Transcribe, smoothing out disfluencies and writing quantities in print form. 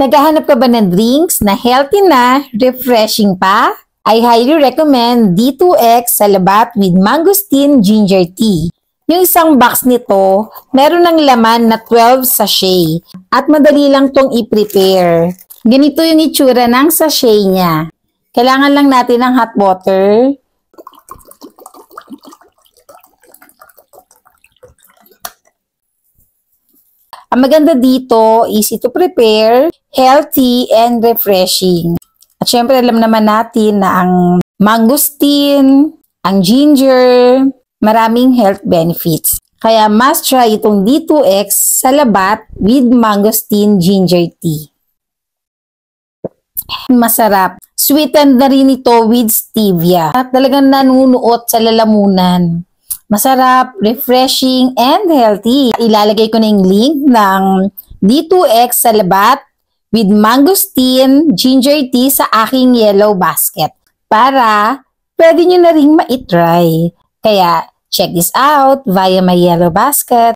Naghahanap ka ba ng drinks na healthy na, refreshing pa? I highly recommend D2X Salabat with Mangosteen Ginger Tea. Yung isang box nito, meron ng laman na 12 sachet at madali lang tong i-prepare. Ganito yung itsura ng sachet niya. Kailangan lang natin ng hot water. Ang maganda dito, easy to prepare, healthy, and refreshing. At syempre alam naman natin na ang mangosteen, ang ginger, maraming health benefits. Kaya must try itong D2X Salabat with Mangosteen Ginger Tea. Masarap. Sweetened na rin ito with stevia. At talagang nanunuot sa lalamunan. Masarap, refreshing, and healthy. Ilalagay ko na yung link ng D2X Salabat with Mangosteen Ginger Tea sa aking yellow basket para pwede nyo na rin ma-try. Kaya check this out via my yellow basket.